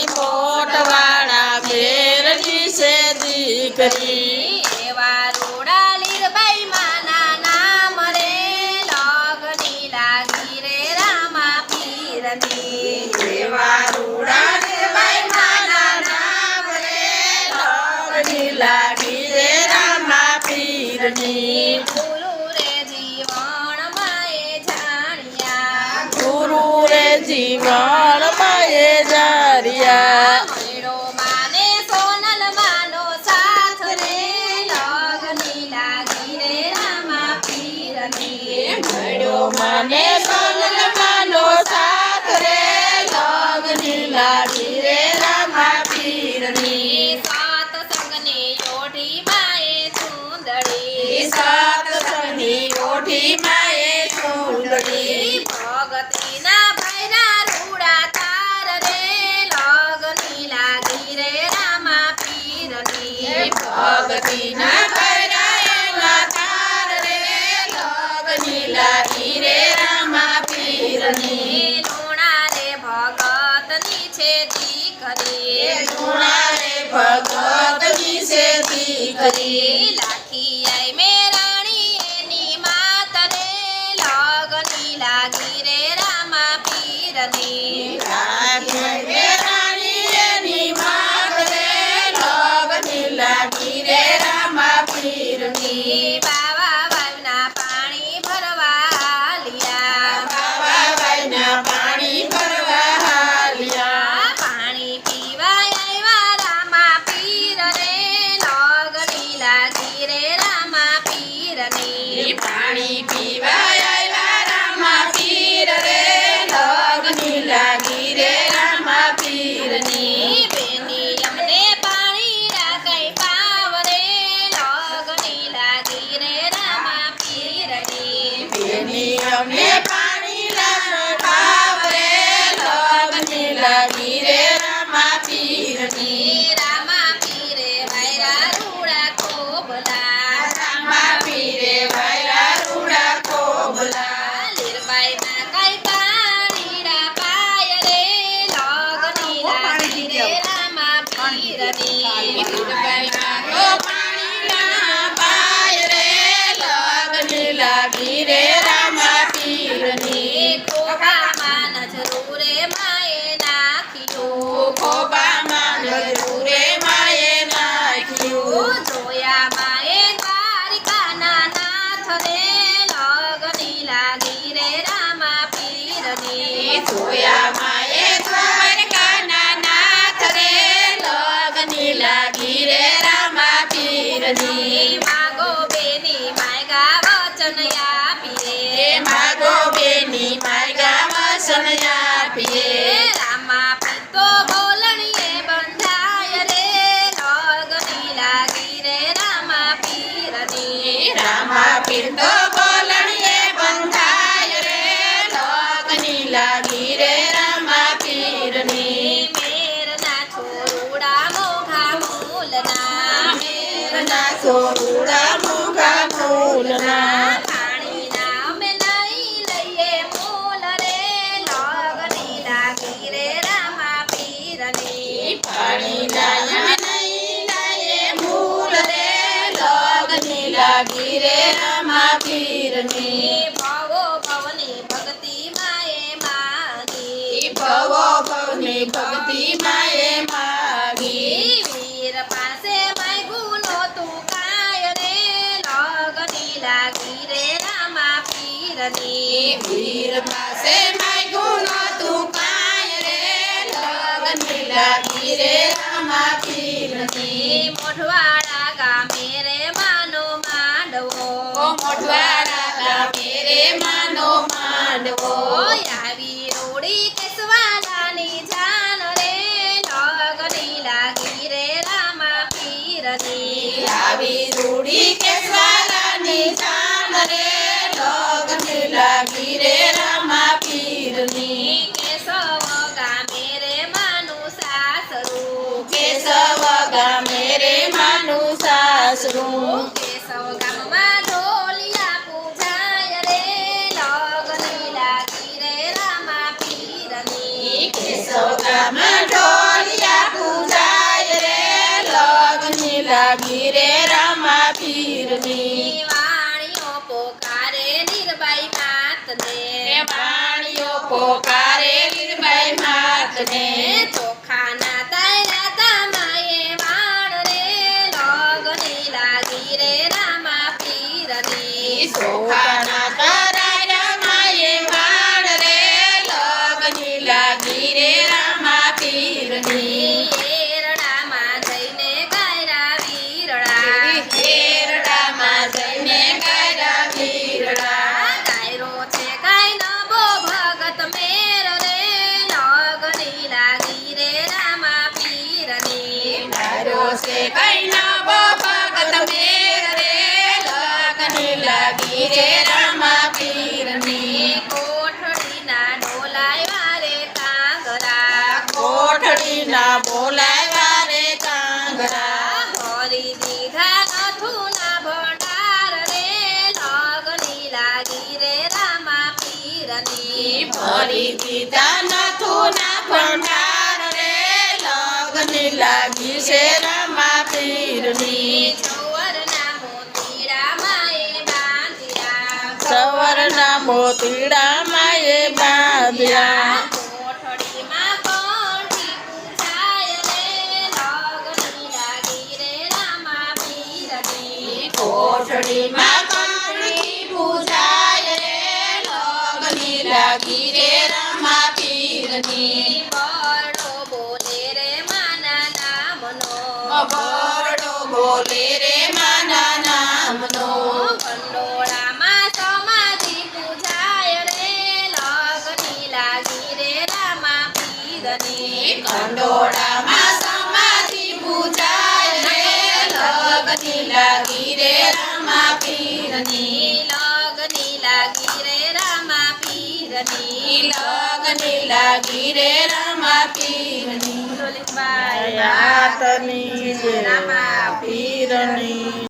મોટવાળા મેરની છે દીકરી એવા રૂડા લીરબાઈ માના નામ રે લગની લાગી રે રામા પીરની એવા રૂડા લીરબાઈ માના નામ રે લગની લાગી રે રામા પીરની ગુરુ રે જીવન માએ જાણ્યા ગુરુ રે જીવન માએ જારિયા મેળો માને સોનલ માનો સાથ રે લગની લાગી રે રામા પીરની મળ્યો મને સોનલ માનો સાથ રે લગની લાગી રે રામા પીરની સત્સંગની ઓઢી માએ સુંદરી સત્સંગની ઓઢી માએ સુંદરી ભગતીના ભૈરા રૂડા તાર રે લગની લાગી રે રામા પીરની ભગતીના ભૈરાએના તાર રે લગની લાગી રે રામા પીરની લુણા રે ભગતની છે દીકરી લુણા રે ભગતની છે દીકરી લાખી આઈ મેરાણી એની માત રે લગની લાગી રે રામા પીરની રાણી એની માત રે લગની લાગી રે રામા પીરની બાવા વાવના પાણી ભરવા હાલ્યા બાબાભાઈના પાણી ભરવા હાલ્યા પાણી પીવા આવ્યા રામા પીર રે લગની લાગી રે રામા પીરની પાણી પીવા આવ્યા રામા પીર રે લગની લાગી રે રામા પીરની બેની અમને પાણી રાખઈ પાવ રે લગની લાગી રે રામા પીરની બેની અમને પાણી લાવ રે લગની લાગી રે રામા પીરની રામા પીરે વાયરા રૂડા કોબલા રામા પીરે વાયરા રૂડા કોબલા લીરબાઈ ના કઈ પાણીડા પાય રે લગની લાગી રે રામા પીરની પાણી ના પાય રે લગની લાગી રે રામા પીરની ખોબામાં નજરૂરે માએ નાખ્યું ખોબામાં નજરૂરે માએ નાખ્યું જોયા માએ દ્વારિકાના નાથ રે લગની લાગી રે રામા પીરની જોયા માએ દ્વારકાના નાથ રે લગની લાગી રે રામા પીરની માગો બેની માયગા વચન આપીએ માગો બેની માયગા વસન આપીએ રામા પીતો બોલણીએ બંધાય રે લગની લાગી રે રામા પીરની રામા પીર તો બોલણીએ બંધાય રે લગની લાગી રે રામા પીરની મેરના છોરુડા મોઘા મૂલના મેરના સોરુડા મોઘા ફૂલના પાણીના અમે નહીં લઈએ મૂલ રે લગની લાગી રે રામા પીરની પાણી લાયા નહીં લાયે મૂલ રે લગની લાગી રે રામા પીરની ભવો ભવની ભક્તિ માએ માગી ભવો ભવની ભક્તિ માએ માગી વીર પાસે માગ્યું નહોતું કાંઈ રે લગની લાગી રે રામા પીરની વીર પાસે માગ્યું નહોતું કાંઈ રે લગની લાગી રે રામા પીરની મોઢવાડા ગામે રે માનો માંડવો મોઢવાડા ગામે રે માનો માંડવો આવી રોડી કેસવાલાની જાન રે લગની લાગી રે રામા પીરની આવી રૂડી કેસવાલાની જાન રે લગની લાગી રે રામા પીરની કેશવ ગામે રે માનું સાસરું કેશવ ગામે રે માનું સાસરું કેશવ ગામમાં ઢોલિયા પૂજાય રે લગની લાગી રે રામા પીરની કેશવ ગામ ઢોલિયા પોકારે લીલબાઈ માતને ચોખાના તાર્યા તમાએ વાણ રે લગની લાગી રે રામા પીરની ચોખાના કરાયા માએ વાણ રે લગની લાગી રે રામા પીરની એરડામાં જઈને ગાયરા વીરડા કેરડામાં જઈને ગાયરા વીરડા ગાયરો છે ગાય નવો ભગત મેર રે લગની લાગી રે રામા પીરની મારો છે કઈ નવો ભગત મેર રે લગની લાગી રે રામા પીરની કોઠડીના ડોલાય રે કાંગરા કોઠડીના બોલાવ્યા રે કાંગરા હરી દીધા નથુના ભંડાર રે લગની લાગી રે રામા પીરની ભરી દીધા નથુના ભંડાર રે લગની લાગી છે રામા પીરની ચૌવરના મોતીડા માએ બાંધ્યા સવરના મોતીડા માએ બાંધ્યા કોઠડીમાં કોઠી પૂજાય રે લગની લાગી રે રામા પીરની કોઠડીમાં કંઠી પૂજાય રે લગની લાગી રે રામા પીરની બરડો બોલે રે માના નામનો બરડો બોલે રે માના નામનો કંડોળામાં સમાધિ પૂજાય રે લગની લાગી રે રામા પીરની કંડોળામાં સમાધિ પૂજાય રે લગની લાગી રે રામા પીરની લગની લાગી રે રામા પીરની લગની લાગી રે રામા પીરની ડોલીબાઈ આયાતની જય રામા પીરની